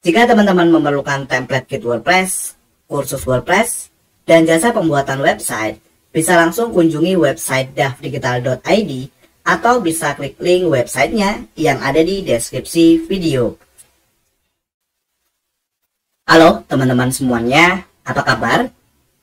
Jika teman-teman memerlukan template kit WordPress, kursus WordPress, dan jasa pembuatan website, bisa langsung kunjungi website dafdigital.id atau bisa klik link websitenya yang ada di deskripsi video. Halo teman-teman semuanya, apa kabar?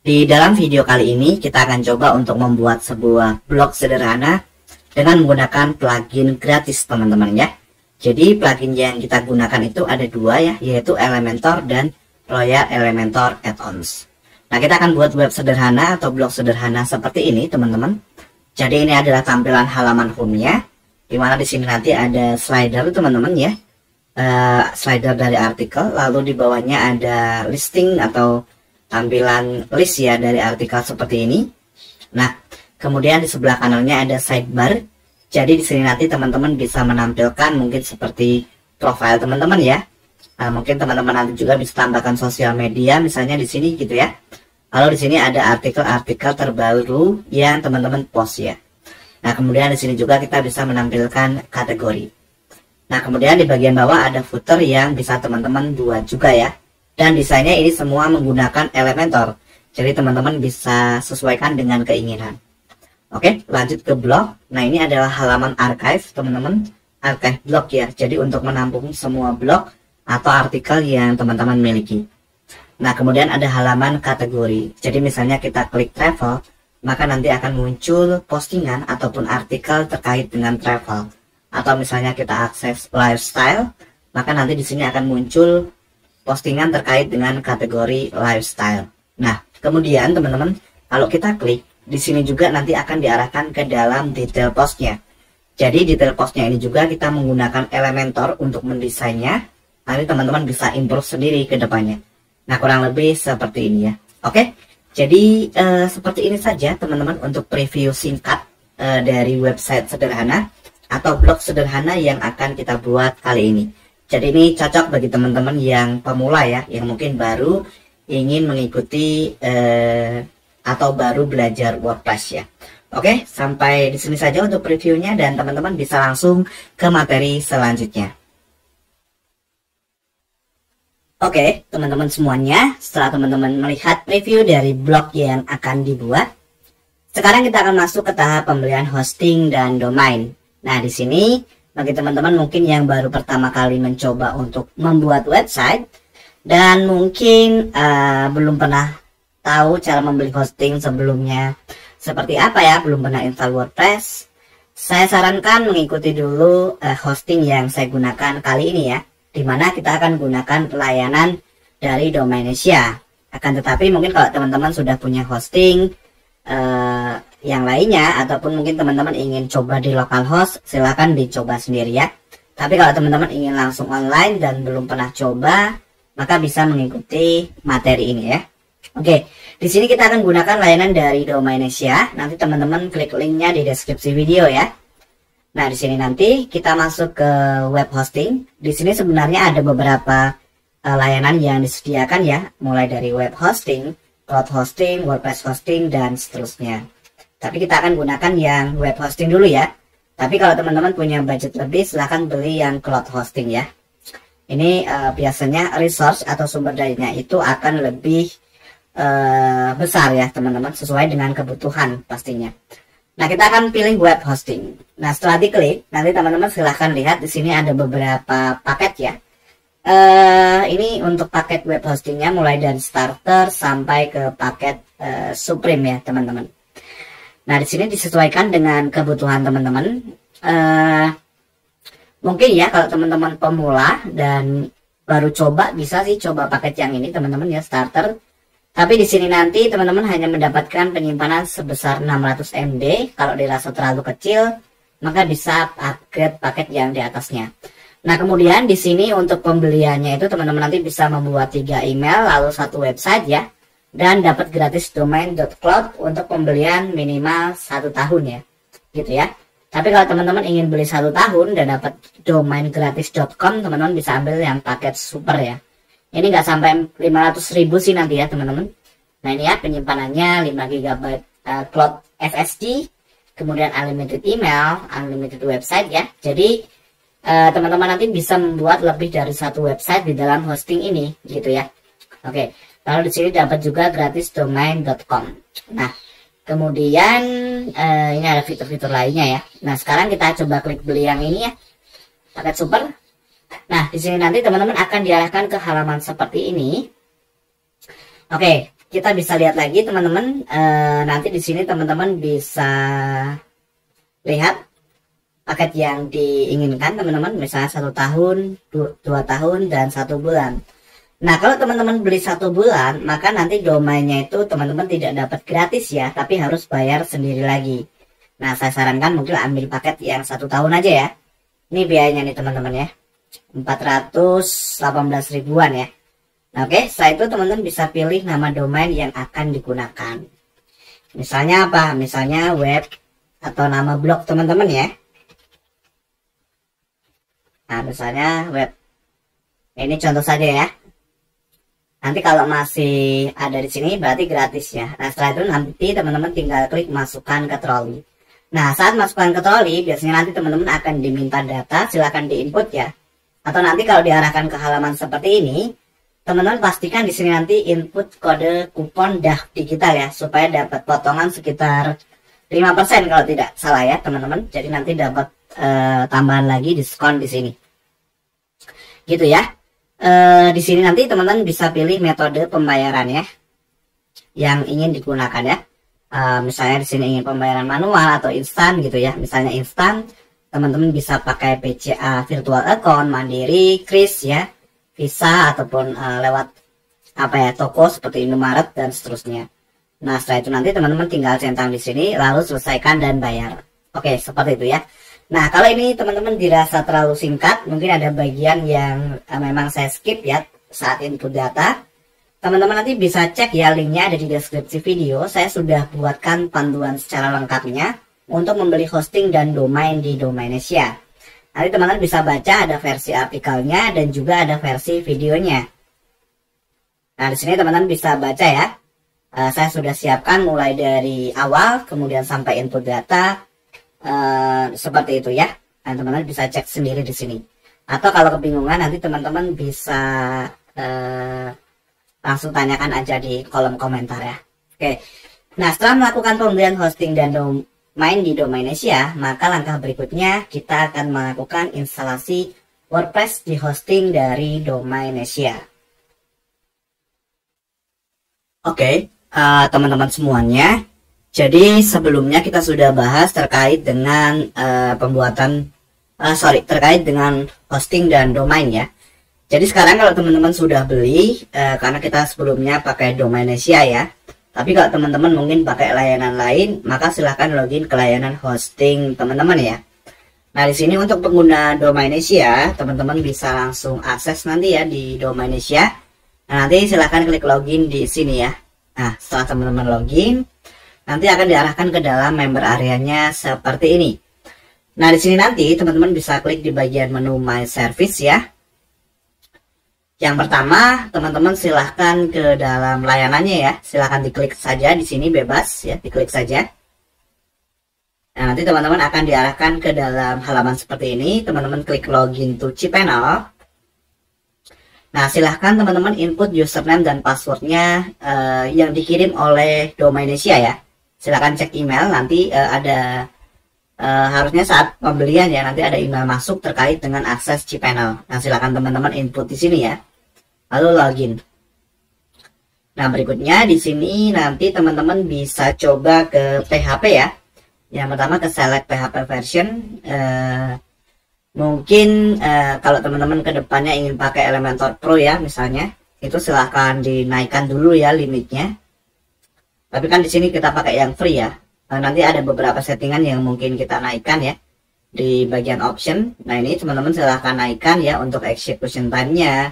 Di dalam video kali ini kita akan coba untuk membuat sebuah blog sederhana dengan menggunakan plugin gratis teman-teman ya. Jadi plugin yang kita gunakan itu ada dua ya, yaitu Elementor dan Royal Elementor Add-ons. Nah, kita akan buat web sederhana atau blog sederhana seperti ini teman-teman. Jadi ini adalah tampilan halaman home-nya, dimana di sini nanti ada slider teman-teman ya, slider dari artikel, lalu di bawahnya ada listing atau tampilan list ya dari artikel seperti ini. Nah, kemudian di sebelah kanannya ada sidebar. Jadi di sini nanti teman-teman bisa menampilkan mungkin seperti profile teman-teman ya. Mungkin teman-teman nanti juga bisa tambahkan sosial media misalnya di sini gitu ya. Lalu di sini ada artikel-artikel terbaru yang teman-teman post ya. Nah, kemudian di sini juga kita bisa menampilkan kategori. Nah, kemudian di bagian bawah ada footer yang bisa teman-teman buat juga ya. Dan desainnya ini semua menggunakan Elementor. Jadi teman-teman bisa sesuaikan dengan keinginan. Oke, lanjut ke blog. Nah, ini adalah halaman archive teman-teman, archive blog ya. Jadi untuk menampung semua blog atau artikel yang teman-teman miliki. Nah, kemudian ada halaman kategori. Jadi misalnya kita klik travel, maka nanti akan muncul postingan ataupun artikel terkait dengan travel. Atau misalnya kita akses lifestyle, maka nanti di sini akan muncul postingan terkait dengan kategori lifestyle. Nah, kemudian teman-teman, kalau kita klik di sini juga nanti akan diarahkan ke dalam detail postnya. Jadi detail postnya ini juga kita menggunakan Elementor untuk mendesainnya. Nanti teman-teman bisa improve sendiri ke depannya. Nah, kurang lebih seperti ini ya. Oke, jadi seperti ini saja teman-teman untuk preview singkat dari website sederhana atau blog sederhana yang akan kita buat kali ini. Jadi ini cocok bagi teman-teman yang pemula ya, yang mungkin baru ingin mengikuti atau baru belajar WordPress ya. Oke, sampai di sini saja untuk previewnya dan teman-teman bisa langsung ke materi selanjutnya. Oke, teman-teman semuanya, setelah teman-teman melihat preview dari blog yang akan dibuat, sekarang kita akan masuk ke tahap pembelian hosting dan domain. Nah, di sini bagi teman-teman mungkin yang baru pertama kali mencoba untuk membuat website dan mungkin belum pernah tahu cara membeli hosting sebelumnya seperti apa ya, belum pernah install WordPress, saya sarankan mengikuti dulu hosting yang saya gunakan kali ini ya, dimana kita akan gunakan layanan dari Domainsia. Akan tetapi mungkin kalau teman-teman sudah punya hosting yang lainnya, ataupun mungkin teman-teman ingin coba di localhost, silahkan dicoba sendiri ya. Tapi kalau teman-teman ingin langsung online dan belum pernah coba, maka bisa mengikuti materi ini ya. Oke, di sini kita akan gunakan layanan dari Domainsia. Nanti teman-teman klik linknya di deskripsi video ya. Nah, di sini nanti kita masuk ke web hosting. Di sini sebenarnya ada beberapa layanan yang disediakan ya, mulai dari web hosting, cloud hosting, WordPress hosting, dan seterusnya. Tapi kita akan gunakan yang web hosting dulu ya. Tapi kalau teman-teman punya budget lebih, silahkan beli yang cloud hosting ya. Ini biasanya resource atau sumber dayanya itu akan lebih besar ya teman-teman, sesuai dengan kebutuhan pastinya. Nah, kita akan pilih web hosting. Nah, setelah diklik, nanti teman-teman silahkan lihat di sini ada beberapa paket ya. Ini untuk paket web hostingnya mulai dari starter sampai ke paket supreme ya teman-teman. Nah, di sini disesuaikan dengan kebutuhan teman-teman. Mungkin ya kalau teman-teman pemula dan baru coba, bisa sih coba paket yang ini teman-teman ya, starter. Tapi di sini nanti teman-teman hanya mendapatkan penyimpanan sebesar 600 MB. Kalau dirasa terlalu kecil, maka bisa upgrade paket yang di atasnya. Nah, kemudian di sini untuk pembeliannya itu teman-teman nanti bisa membuat 3 email lalu 1 website ya. Dan dapat gratis domain.cloud untuk pembelian minimal 1 tahun ya. Gitu ya. Tapi kalau teman-teman ingin beli 1 tahun dan dapat domain gratis.com, teman-teman bisa ambil yang paket super ya. Ini nggak sampai 500.000 sih nanti ya teman-teman. Nah, ini ya penyimpanannya 5 GB cloud SSD, kemudian unlimited email, unlimited website ya. Jadi teman-teman nanti bisa membuat lebih dari satu website di dalam hosting ini gitu ya. Oke, lalu di sini dapat juga gratis domain.com. Nah, kemudian ini ada fitur-fitur lainnya ya. Nah, sekarang kita coba klik beli yang ini ya, paket super. Nah, di sini nanti teman-teman akan diarahkan ke halaman seperti ini. Oke, kita bisa lihat lagi teman-teman. Nanti di sini teman-teman bisa lihat paket yang diinginkan teman-teman, misalnya 1 tahun, 2 tahun, dan 1 bulan. Nah, kalau teman-teman beli 1 bulan, maka nanti domainnya itu teman-teman tidak dapat gratis ya, tapi harus bayar sendiri lagi. Nah, saya sarankan mungkin ambil paket yang 1 tahun aja ya. Ini biayanya nih teman-teman ya, 418 ribuan ya. Nah, oke, setelah itu teman-teman bisa pilih nama domain yang akan digunakan. Misalnya apa? Misalnya web atau nama blog teman-teman ya. Nah, misalnya web. Ini contoh saja ya. Nanti kalau masih ada di sini berarti gratis ya. Nah, setelah itu nanti teman-teman tinggal klik masukkan ke troli. Nah, saat masukkan ke troli biasanya nanti teman-teman akan diminta data, silahkan diinput ya. Atau nanti kalau diarahkan ke halaman seperti ini, teman-teman pastikan di sini nanti input kode kupon DAF digital ya, supaya dapat potongan sekitar 5% kalau tidak salah ya teman-teman. Jadi nanti dapat tambahan lagi diskon di sini. Gitu ya. Di sini nanti teman-teman bisa pilih metode pembayaran ya yang ingin digunakan ya. Misalnya di sini ingin pembayaran manual atau instan gitu ya. Misalnya instan, teman-teman bisa pakai BCA virtual account, Mandiri, Kris ya, Visa ataupun lewat apa ya, toko seperti Indomaret dan seterusnya. Nah, setelah itu nanti teman-teman tinggal centang di sini lalu selesaikan dan bayar. Oke, seperti itu ya. Nah, kalau ini teman-teman dirasa terlalu singkat, mungkin ada bagian yang memang saya skip ya saat input data. Teman-teman nanti bisa cek ya, linknya ada di deskripsi video. Saya sudah buatkan panduan secara lengkapnya untuk membeli hosting dan domain di Domainesia. Nanti teman-teman bisa baca, ada versi artikelnya dan juga ada versi videonya. Nah, di sini teman-teman bisa baca ya. Saya sudah siapkan mulai dari awal, kemudian sampai input data. Seperti itu ya. Nah, teman-teman bisa cek sendiri di sini. Atau kalau kebingungan nanti teman-teman bisa langsung tanyakan aja di kolom komentar ya. Oke. Nah, setelah melakukan pembelian hosting dan domain di Domainesia, maka langkah berikutnya kita akan melakukan instalasi WordPress di hosting dari Domainesia. Oke, teman-teman semuanya. Jadi sebelumnya kita sudah bahas terkait dengan terkait dengan hosting dan domain ya. Jadi sekarang kalau teman-teman sudah beli, karena kita sebelumnya pakai Domainesia ya. Tapi kalau teman-teman mungkin pakai layanan lain, maka silahkan login ke layanan hosting teman-teman ya. Nah, di sini untuk pengguna Domainesia, teman-teman bisa langsung akses nanti ya di Domainesia. Nah, nanti silahkan klik login di sini ya. Nah, setelah teman-teman login, nanti akan diarahkan ke dalam member areanya seperti ini. Nah, di sini nanti teman-teman bisa klik di bagian menu My Service ya. Yang pertama, teman-teman silahkan ke dalam layanannya ya. Silahkan diklik saja di sini, bebas ya, diklik saja. Nah, nanti teman-teman akan diarahkan ke dalam halaman seperti ini. Teman-teman klik login to cPanel. Nah, silahkan teman-teman input username dan passwordnya yang dikirim oleh Domainesia ya. Silahkan cek email, nanti ada harusnya saat pembelian ya, nanti ada email masuk terkait dengan akses cPanel. Nah, silahkan teman-teman input di sini ya, lalu login. Nah, berikutnya di sini nanti teman-teman bisa coba ke PHP ya. Yang pertama ke select PHP version. Mungkin kalau teman-teman ke depannya ingin pakai Elementor Pro ya misalnya, itu silahkan dinaikkan dulu ya limitnya. Tapi kan di sini kita pakai yang free ya. Nanti ada beberapa settingan yang mungkin kita naikkan ya di bagian option. Nah, ini teman-teman silahkan naikkan ya untuk execution time-nya.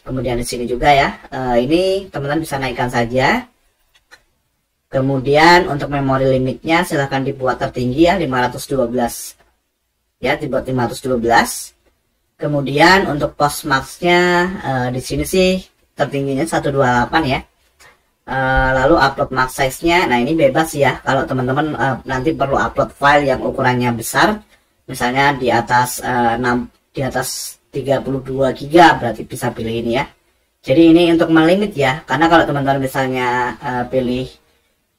Kemudian di sini juga ya. Ini teman-teman bisa naikkan saja. Kemudian untuk memori limitnya silahkan dibuat tertinggi ya 512. Ya, dibuat 512. Kemudian untuk Postmax-nya di sini sih tertingginya 128 ya. Lalu upload max size-nya, nah ini bebas ya. Kalau teman-teman nanti perlu upload file yang ukurannya besar, Misalnya di atas 6, di atas 32 giga berarti bisa pilih ini ya. Jadi ini untuk melimit ya, karena kalau teman-teman misalnya pilih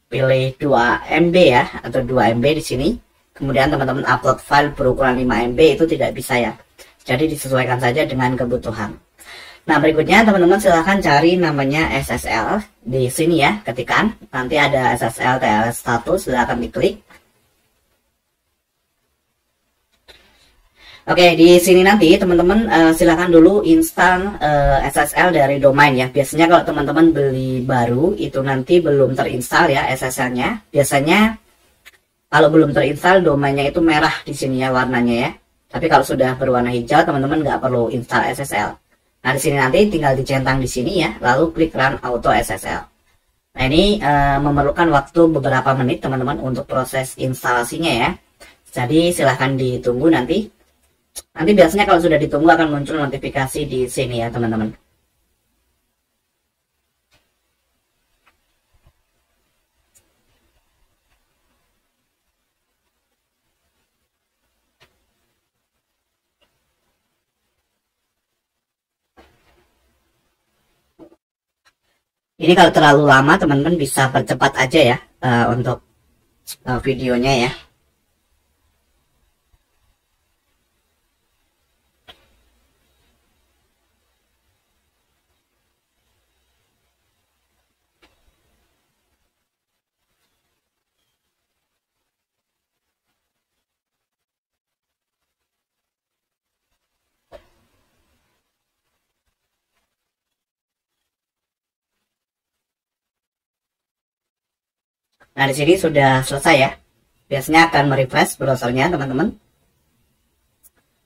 pilih 2 MB ya, atau 2 MB di sini, kemudian teman-teman upload file berukuran 5 MB itu tidak bisa ya. Jadi disesuaikan saja dengan kebutuhan. Nah, berikutnya teman-teman silahkan cari namanya SSL di sini ya, ketikan nanti ada SSL TLS status, silahkan diklik. Oke, di sini nanti teman-teman silakan dulu install SSL dari domain ya. Biasanya kalau teman-teman beli baru itu nanti belum terinstall ya SSL-nya. Biasanya kalau belum terinstall domainnya itu merah di sini ya warnanya ya. Tapi kalau sudah berwarna hijau teman-teman nggak perlu install SSL. Nah, di sini nanti tinggal dicentang di sini ya, lalu klik Run Auto SSL. Nah, ini memerlukan waktu beberapa menit teman-teman untuk proses instalasinya ya. Jadi silahkan ditunggu nanti. Nanti biasanya kalau sudah ditunggu akan muncul notifikasi di sini ya teman-teman. Ini kalau terlalu lama teman-teman bisa percepat aja ya untuk videonya ya. Nah, di sini sudah selesai ya. Biasanya akan merefresh browsernya teman-teman.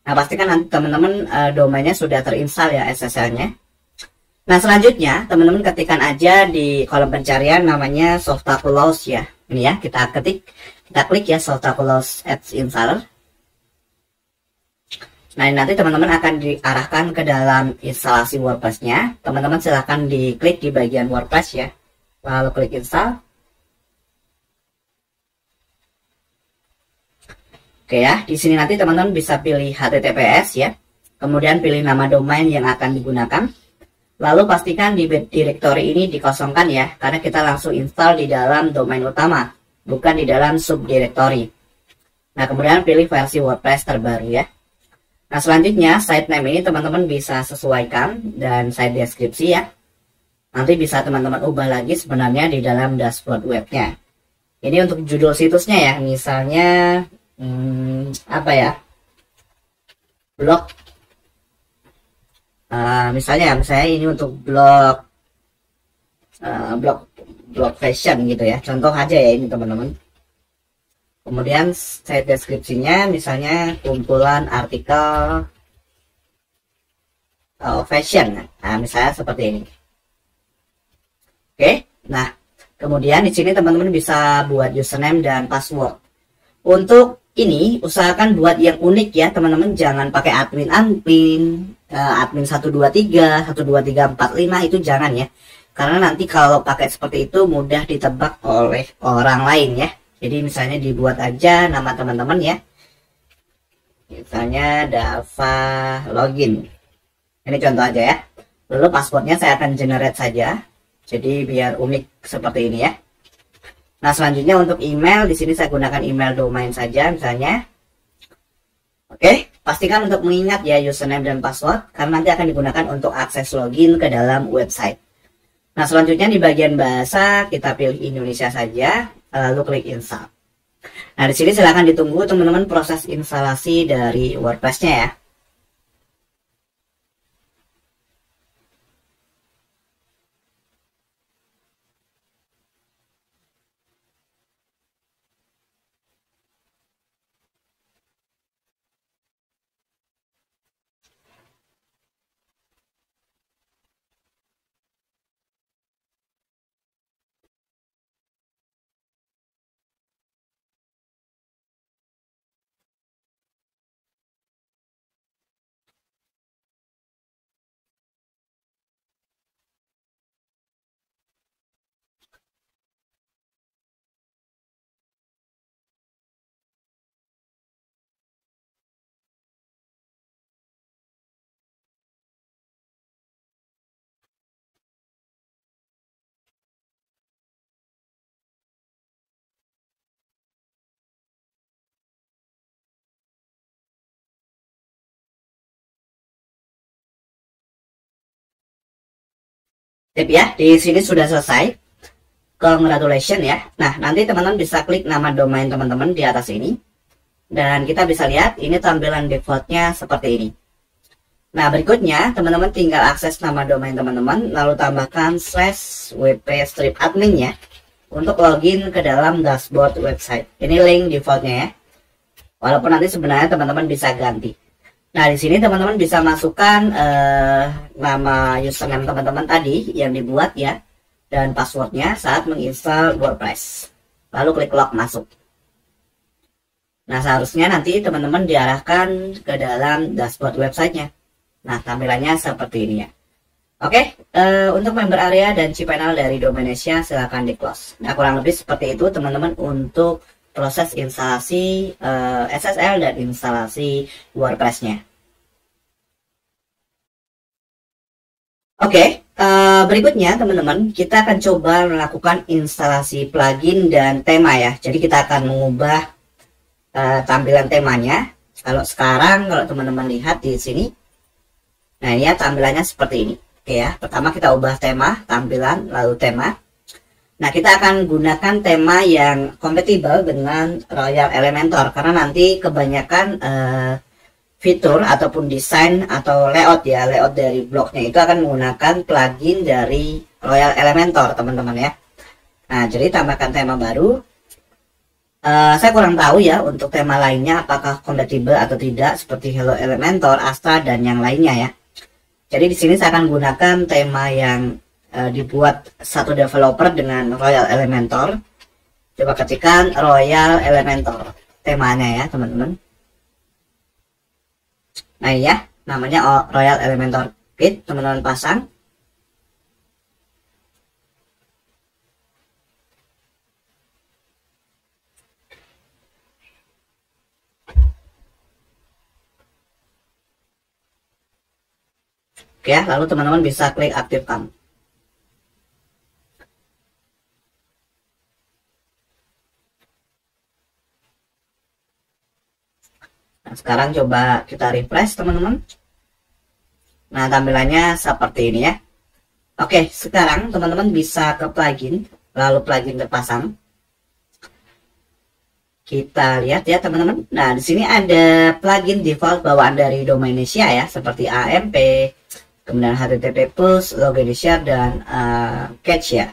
Nah, pastikan nanti teman-teman domainnya sudah terinstall ya SSL-nya. Nah, selanjutnya teman-teman ketikkan aja di kolom pencarian namanya Softaculous ya. Ini ya, kita ketik, kita klik ya Softaculous Ads Installer. Nah, ini nanti teman-teman akan diarahkan ke dalam instalasi WordPress-nya. Teman-teman silahkan diklik di bagian WordPress ya. Lalu klik install. Oke ya, di sini nanti teman-teman bisa pilih HTTPS ya. Kemudian pilih nama domain yang akan digunakan. Lalu pastikan di directory ini dikosongkan ya, karena kita langsung install di dalam domain utama, bukan di dalam subdirectory. Nah, kemudian pilih versi WordPress terbaru ya. Nah, selanjutnya site name ini teman-teman bisa sesuaikan dan site deskripsi ya. Nanti bisa teman-teman ubah lagi sebenarnya di dalam dashboard webnya. Ini untuk judul situsnya ya, misalnya apa ya, blog misalnya ini untuk blog blog fashion gitu ya, contoh aja ya ini teman-teman. Kemudian site deskripsinya misalnya kumpulan artikel fashion, nah misalnya seperti ini. Oke, nah kemudian di sini teman-teman bisa buat username dan password. Untuk ini usahakan buat yang unik ya teman-teman, jangan pakai admin admin 123 12345 itu jangan ya, karena nanti kalau pakai seperti itu mudah ditebak oleh orang lain ya. Jadi misalnya dibuat aja nama teman-teman ya, misalnya Dava login, ini contoh aja ya. Lalu passwordnya saya akan generate saja, jadi biar unik seperti ini ya. Nah, selanjutnya untuk email, di sini saya gunakan email domain saja misalnya. Oke, pastikan untuk mengingat ya username dan password, karena nanti akan digunakan untuk akses login ke dalam website. Nah, selanjutnya di bagian bahasa kita pilih Indonesia saja, lalu klik install. Nah, di sini silahkan ditunggu teman-teman proses instalasi dari WordPress-nya ya. Sip ya, di sini sudah selesai. Congratulations ya. Nah, nanti teman-teman bisa klik nama domain teman-teman di atas ini. Dan kita bisa lihat ini tampilan defaultnya seperti ini. Nah, berikutnya teman-teman tinggal akses nama domain teman-teman, lalu tambahkan /wp-admin ya, untuk login ke dalam dashboard website. Ini link defaultnya ya. Walaupun nanti sebenarnya teman-teman bisa ganti. Nah, di sini teman-teman bisa masukkan nama username teman-teman tadi yang dibuat ya, dan passwordnya saat menginstal WordPress. Lalu klik log masuk. Nah, seharusnya nanti teman-teman diarahkan ke dalam dashboard websitenya. Nah, tampilannya seperti ini ya. Oke, untuk member area dan cPanel dari Domainsia silahkan di close. Nah, kurang lebih seperti itu teman-teman untuk proses instalasi SSL dan instalasi WordPress-nya. Oke, berikutnya teman-teman kita akan coba melakukan instalasi plugin dan tema ya. Jadi kita akan mengubah tampilan temanya. Kalau sekarang kalau teman-teman lihat di sini, nah ini ya tampilannya seperti ini. Oke ya, pertama kita ubah tema, tampilan, lalu tema. Nah, kita akan gunakan tema yang kompatibel dengan Royal Elementor, karena nanti kebanyakan fitur ataupun desain atau layout ya, layout dari blognya itu akan menggunakan plugin dari Royal Elementor teman-teman ya. Nah, jadi tambahkan tema baru. Saya kurang tahu ya untuk tema lainnya apakah kompatibel atau tidak, seperti Hello Elementor, Astra, dan yang lainnya ya. Jadi di sini saya akan gunakan tema yang dibuat satu developer dengan Royal Elementor. Coba ketikkan Royal Elementor temanya ya teman-teman. Nah ya, namanya Royal Elementor Kit, teman-teman pasang. Oke ya, lalu teman-teman bisa klik aktifkan. Nah, sekarang coba kita refresh teman-teman. Nah, tampilannya seperti ini ya. Oke, sekarang teman-teman bisa ke plugin, lalu plugin terpasang. Kita lihat ya teman-teman. Nah, di sini ada plugin default bawaan dari Domainsia ya, seperti AMP, kemudian HTTP Push, Loginshare, dan Cache ya.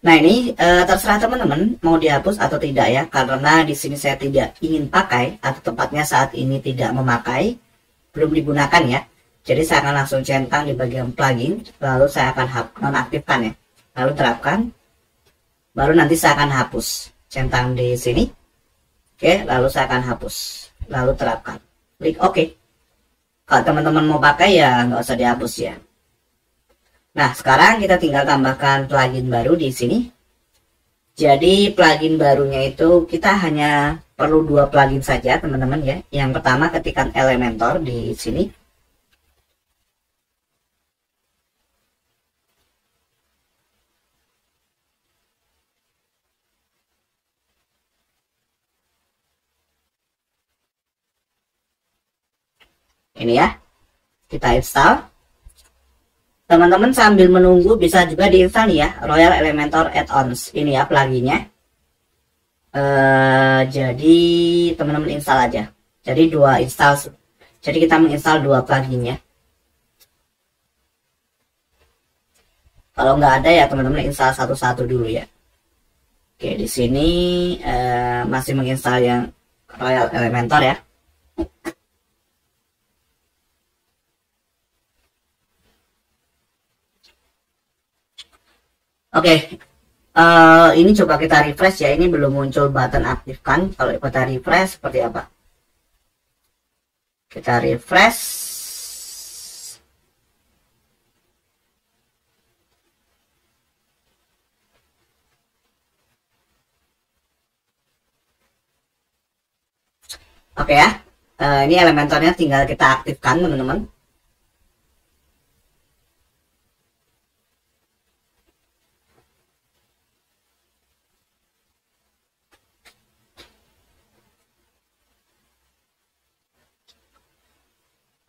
Nah, ini terserah teman-teman mau dihapus atau tidak ya, karena di sini saya tidak ingin pakai, atau tepatnya saat ini tidak memakai, belum digunakan ya. Jadi saya akan langsung centang di bagian plugin, lalu saya akan nonaktifkan ya, lalu terapkan, baru nanti saya akan hapus. Centang di sini, oke, lalu saya akan hapus, lalu terapkan, klik OK. Kalau teman-teman mau pakai ya nggak usah dihapus ya. Nah, sekarang kita tinggal tambahkan plugin baru di sini. Jadi plugin barunya itu kita hanya perlu 2 plugin saja teman-teman ya. Yang pertama ketikkan Elementor di sini. Ini ya, kita install. Teman-teman sambil menunggu bisa juga diinstal ya, Royal Elementor Add-ons. Ini ya pluginnya. Jadi teman-teman install aja. Jadi 2 install. Jadi kita menginstal 2 pluginnya. Kalau nggak ada ya teman-teman install satu-satu dulu ya. Oke, di sini masih menginstal yang Royal Elementor ya. Oke, ini coba kita refresh ya. Ini belum muncul button aktifkan. Kalau kita refresh seperti apa? Kita refresh. Oke ya, ini Elementornya tinggal kita aktifkan teman-teman.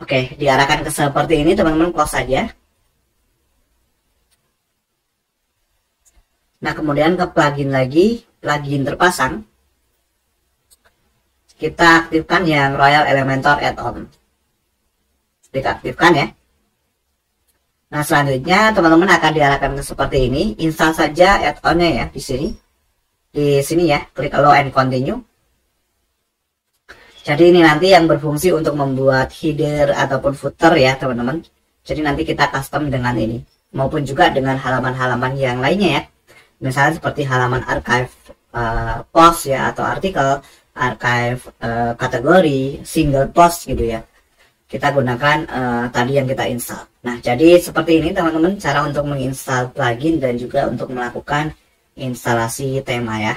Oke, diarahkan ke seperti ini teman-teman, close saja. Nah, kemudian ke plugin lagi, plugin terpasang. Kita aktifkan yang Royal Elementor Add-on. Kita aktifkan ya. Nah, selanjutnya teman-teman akan diarahkan ke seperti ini. Install saja add-onnya ya di sini. Di sini ya, klik allow and continue. Jadi ini nanti yang berfungsi untuk membuat header ataupun footer ya teman-teman. Jadi nanti kita custom dengan ini, maupun juga dengan halaman-halaman yang lainnya ya. Misalnya seperti halaman archive post ya, atau artikel, archive kategori, single post gitu ya. Kita gunakan tadi yang kita install. Nah, jadi seperti ini teman-teman cara untuk menginstal plugin dan juga untuk melakukan instalasi tema ya.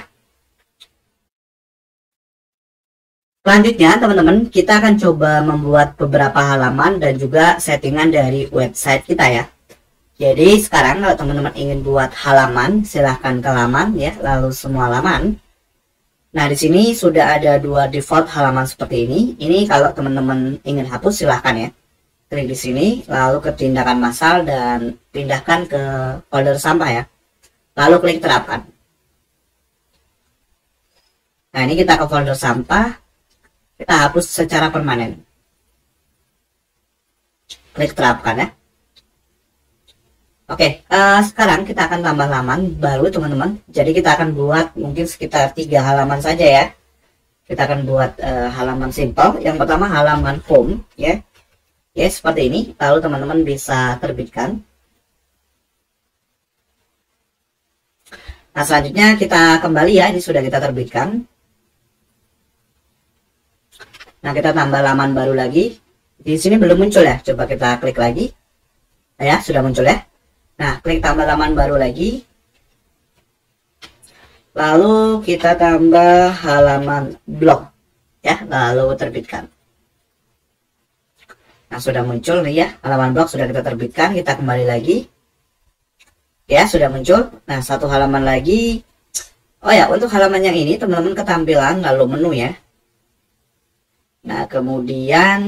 Selanjutnya teman-teman, kita akan coba membuat beberapa halaman dan juga settingan dari website kita ya. Jadi sekarang kalau teman-teman ingin buat halaman, silahkan ke halaman ya, lalu semua halaman. Nah, di sini sudah ada 2 default halaman seperti ini. Ini kalau teman-teman ingin hapus silahkan ya. Klik di sini, lalu ke tindakan massal dan pindahkan ke folder sampah ya. Lalu klik terapkan. Nah, ini kita ke folder sampah. Kita hapus secara permanen. Klik terapkan ya. Oke, sekarang kita akan tambah halaman baru teman-teman. Jadi kita akan buat mungkin sekitar 3 halaman saja ya. Kita akan buat halaman simple. Yang pertama halaman home ya. Ya, seperti ini. Lalu teman-teman bisa terbitkan. Nah, selanjutnya kita kembali ya. Ini sudah kita terbitkan. Nah, kita tambah halaman baru lagi. Di sini belum muncul ya. Coba kita klik lagi. Nah, ya, sudah muncul ya. Nah, klik tambah halaman baru lagi. Lalu kita tambah halaman blog ya, lalu terbitkan. Nah, sudah muncul nih ya, halaman blog sudah kita terbitkan. Kita kembali lagi. Ya, sudah muncul. Nah, satu halaman lagi. Oh ya, untuk halaman yang ini teman-teman ketampilan lalu menu ya. Nah, kemudian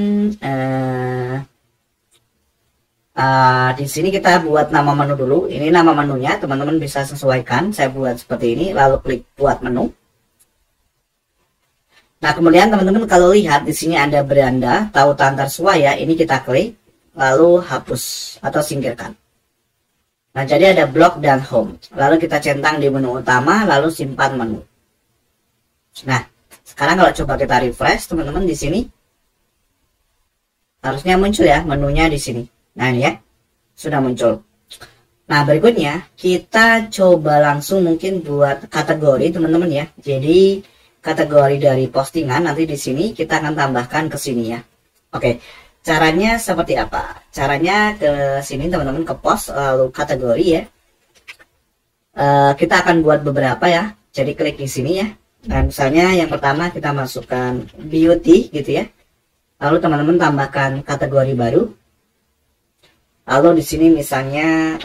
di sini kita buat nama menu dulu. Ini nama menunya, teman-teman bisa sesuaikan. Saya buat seperti ini, lalu klik buat menu. Nah, kemudian teman-teman kalau lihat di sini ada beranda tautan tersuai ya. Ini kita klik, lalu hapus atau singkirkan. Nah, jadi ada blog dan home. Lalu kita centang di menu utama, lalu simpan menu. Nah, sekarang kalau coba kita refresh, teman-teman di sini harusnya muncul ya menunya di sini. Nah, ini ya, sudah muncul. Nah, berikutnya kita coba langsung mungkin buat kategori teman-teman ya. Jadi kategori dari postingan nanti di sini kita akan tambahkan ke sini ya. Oke, caranya seperti apa? Caranya ke sini teman-teman, ke post lalu kategori ya. Kita akan buat beberapa ya. Jadi klik di sini ya. Nah, misalnya yang pertama kita masukkan beauty gitu ya. Lalu teman-teman tambahkan kategori baru. Lalu di sini misalnya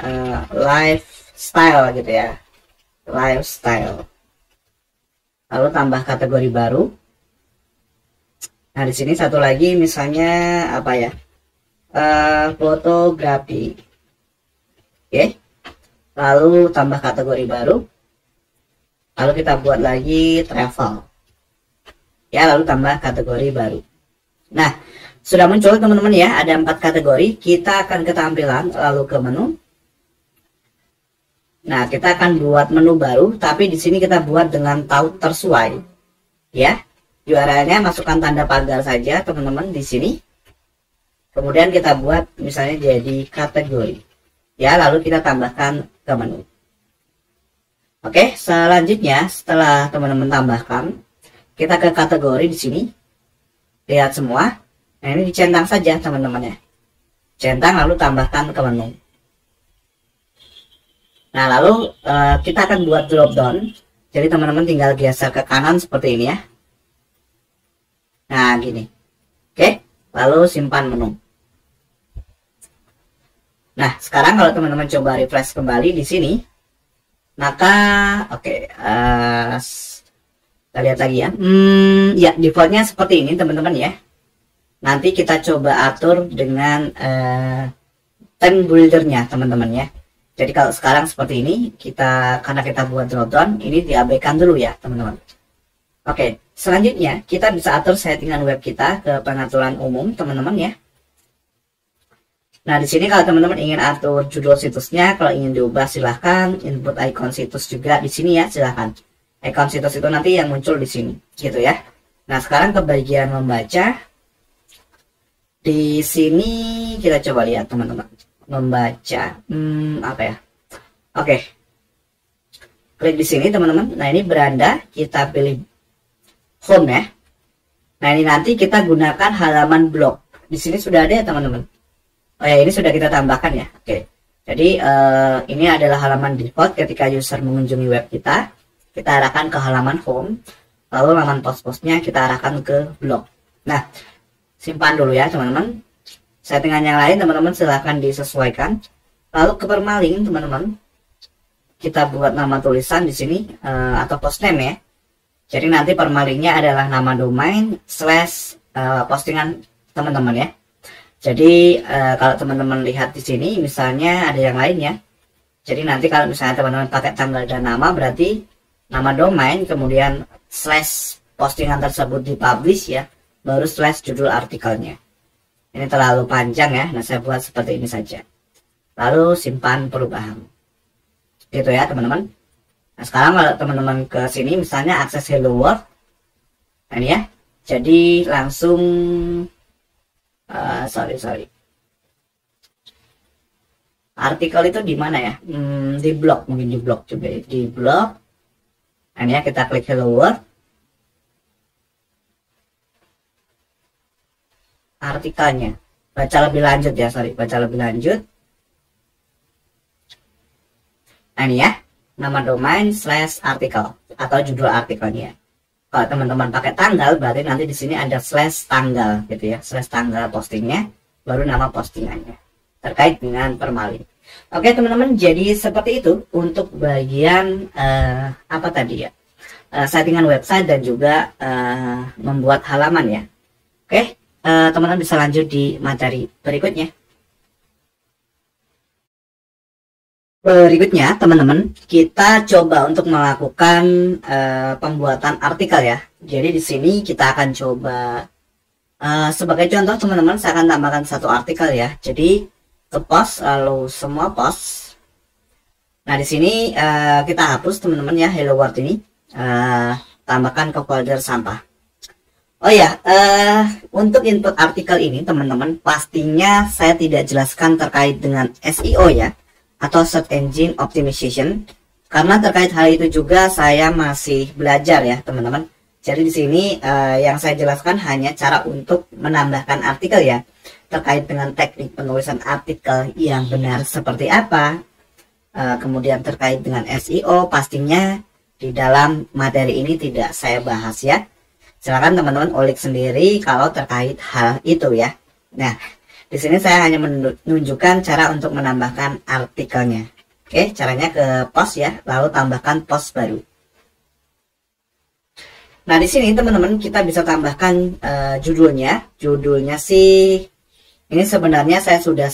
lifestyle gitu ya, lifestyle. Lalu tambah kategori baru. Nah, di sini satu lagi misalnya apa ya, fotografi. Oke. Lalu tambah kategori baru. Lalu kita buat lagi travel. Ya, lalu tambah kategori baru. Nah, sudah muncul teman-teman ya, ada 4 kategori. Kita akan ke tampilan, lalu ke menu. Nah, kita akan buat menu baru, tapi di sini kita buat dengan taut tersuai. Ya, URL-nya masukkan tanda pagar saja teman-teman di sini. Kemudian kita buat misalnya jadi kategori. Ya, lalu kita tambahkan ke menu. Oke, selanjutnya setelah teman-teman tambahkan, kita ke kategori di sini. Lihat semua. Nah, ini dicentang saja teman-teman ya. Centang lalu tambahkan ke menu. Nah, lalu kita akan buat drop down. Jadi teman-teman tinggal geser ke kanan seperti ini ya. Nah, gini. Oke, lalu simpan menu. Nah, sekarang kalau teman-teman coba refresh kembali di sini, maka oke, kita lihat lagi ya. Ya, defaultnya seperti ini teman-teman ya. Nanti kita coba atur dengan theme buildernya teman-teman ya. Jadi kalau sekarang seperti ini, karena kita buat dropdown, ini diabaikan dulu ya teman-teman. Oke, selanjutnya kita bisa atur settingan web kita ke pengaturan umum teman-teman ya. Nah di sini kalau teman-teman ingin atur judul situsnya, kalau ingin diubah silahkan. Input icon situs juga di sini ya, silahkan. Icon situs itu nanti yang muncul di sini, gitu ya. Nah sekarang ke bagian membaca. Di sini kita coba lihat teman-teman. Membaca apa ya, oke, klik di sini teman-teman. Nah ini beranda, kita pilih home ya. Nah ini nanti kita gunakan halaman blog. Di sini sudah ada ya teman-teman. Oh ya, ini sudah kita tambahkan ya. Oke, jadi ini adalah halaman default. Ketika user mengunjungi web kita arahkan ke halaman home, lalu halaman post-postnya kita arahkan ke blog. Nah simpan dulu ya teman-teman. Settingan yang lain teman-teman silahkan disesuaikan. Lalu ke permalink teman-teman, kita buat nama tulisan di sini atau post name ya. Jadi nanti permalingnya adalah nama domain / postingan teman-teman ya. Jadi kalau teman-teman lihat di sini misalnya ada yang lain ya. Jadi nanti kalau misalnya teman-teman pakai tanggal dan nama, berarti nama domain kemudian / postingan tersebut dipublish ya, baru / judul artikelnya. Ini terlalu panjang ya, nah saya buat seperti ini saja. Lalu simpan perubahan. Gitu ya teman-teman. Nah sekarang kalau teman-teman ke sini misalnya akses Hello World. Nah ini ya. Jadi langsung sorry. Artikel itu di mana ya? Di blog, mungkin di blog juga ya. Di blog. Nah ini ya, kita klik Hello World. Artikelnya, baca lebih lanjut ya, baca lebih lanjut. Nah ini ya, nama domain / artikel atau judul artikelnya. Kalau teman-teman pakai tanggal, berarti nanti di sini ada / tanggal gitu ya, / tanggal postingnya, baru nama postingannya terkait dengan permalink. Oke teman-teman, jadi seperti itu untuk bagian apa tadi ya, settingan website dan juga membuat halaman ya. Oke. Teman-teman bisa lanjut di materi berikutnya. Berikutnya teman-teman, kita coba untuk melakukan pembuatan artikel ya. Jadi di sini kita akan coba sebagai contoh teman-teman, saya akan tambahkan satu artikel ya. Jadi ke post, lalu semua post. Nah di sini kita hapus teman-teman ya, Hello World ini, tambahkan ke folder sampah. Oh ya, untuk input artikel ini teman-teman, pastinya saya tidak jelaskan terkait dengan SEO ya, atau Search Engine Optimization, karena terkait hal itu juga saya masih belajar ya teman-teman. Jadi di sini yang saya jelaskan hanya cara untuk menambahkan artikel ya, terkait dengan teknik penulisan artikel yang benar seperti apa. Kemudian terkait dengan SEO, pastinya di dalam materi ini tidak saya bahas ya. Silakan teman-teman ulik sendiri kalau terkait hal itu ya. Nah, di sini saya hanya menunjukkan cara untuk menambahkan artikelnya. Oke, caranya ke post ya, lalu tambahkan post baru. Nah, di sini teman-teman kita bisa tambahkan judulnya. Judulnya sih ini sebenarnya saya sudah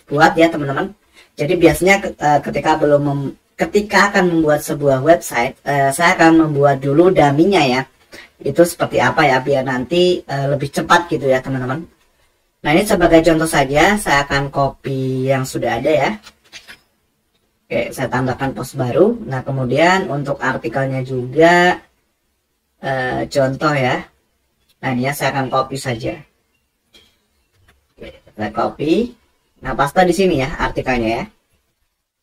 buat ya teman-teman. Jadi biasanya ketika akan membuat sebuah website, saya akan membuat dulu dummy-nya ya. Itu seperti apa ya, biar nanti lebih cepat gitu ya teman-teman. Nah ini sebagai contoh saja, saya akan copy yang sudah ada ya. Oke, saya tambahkan post baru. Nah kemudian untuk artikelnya juga contoh ya. Nah ini ya, saya akan copy saja. Oke, saya copy. Nah paste di sini ya artikelnya ya.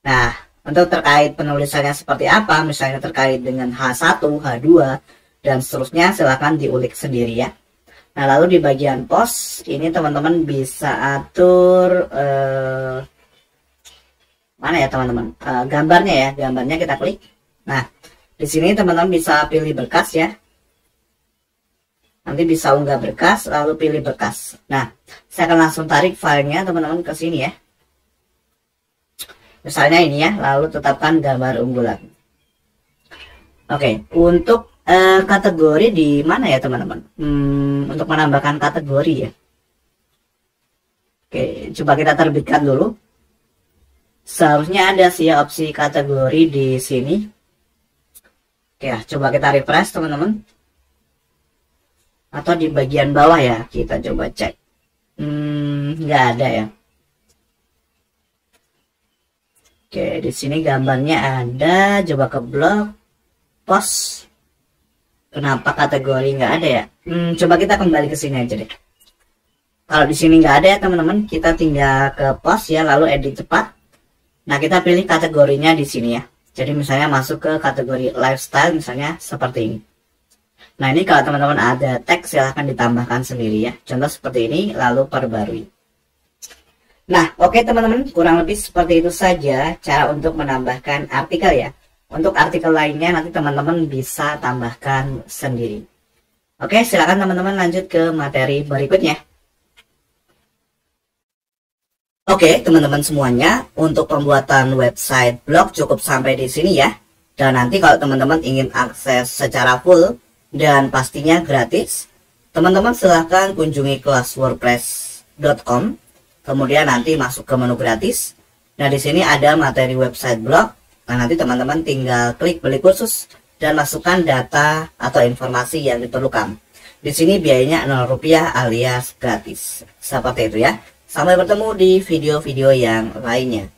Nah untuk terkait penulisannya seperti apa, misalnya terkait dengan H1, H2 dan seterusnya, silahkan diulik sendiri ya. Nah lalu di bagian post ini teman-teman bisa atur mana ya teman-teman, gambarnya ya, gambarnya kita klik. Nah di sini teman-teman bisa pilih berkas ya, nanti bisa unggah berkas lalu pilih berkas. Nah saya akan langsung tarik filenya teman-teman ke sini ya, misalnya ini ya, lalu tetapkan gambar unggulan. Oke, untuk kategori di mana ya teman-teman? Untuk menambahkan kategori ya. Oke, coba kita terbitkan dulu. Seharusnya ada sih ya opsi kategori di sini. Oke ya, coba kita refresh teman-teman. Atau di bagian bawah ya, kita coba cek. Nggak ada ya. Oke, di sini gambarnya ada. Coba ke blog, post. Kenapa kategori nggak ada ya? Coba kita kembali ke sini aja deh. Kalau di sini nggak ada ya teman-teman, kita tinggal ke post ya, lalu edit cepat. Nah, kita pilih kategorinya di sini ya. Jadi misalnya masuk ke kategori lifestyle misalnya seperti ini. Nah, ini kalau teman-teman ada teks silahkan ditambahkan sendiri ya. Contoh seperti ini, lalu perbarui. Nah, oke teman-teman, kurang lebih seperti itu saja cara untuk menambahkan artikel ya. Untuk artikel lainnya nanti teman-teman bisa tambahkan sendiri. Oke, silakan teman-teman lanjut ke materi berikutnya. Oke, teman-teman semuanya, untuk pembuatan website blog cukup sampai di sini ya. Dan nanti kalau teman-teman ingin akses secara full dan pastinya gratis, teman-teman silahkan kunjungi kelas wordpress.com. Kemudian nanti masuk ke menu gratis. Nah, di sini ada materi website blog. Nah, nanti teman-teman tinggal klik beli kursus dan masukkan data atau informasi yang diperlukan. Di sini biayanya Rp0 alias gratis. Seperti itu ya. Sampai bertemu di video-video yang lainnya.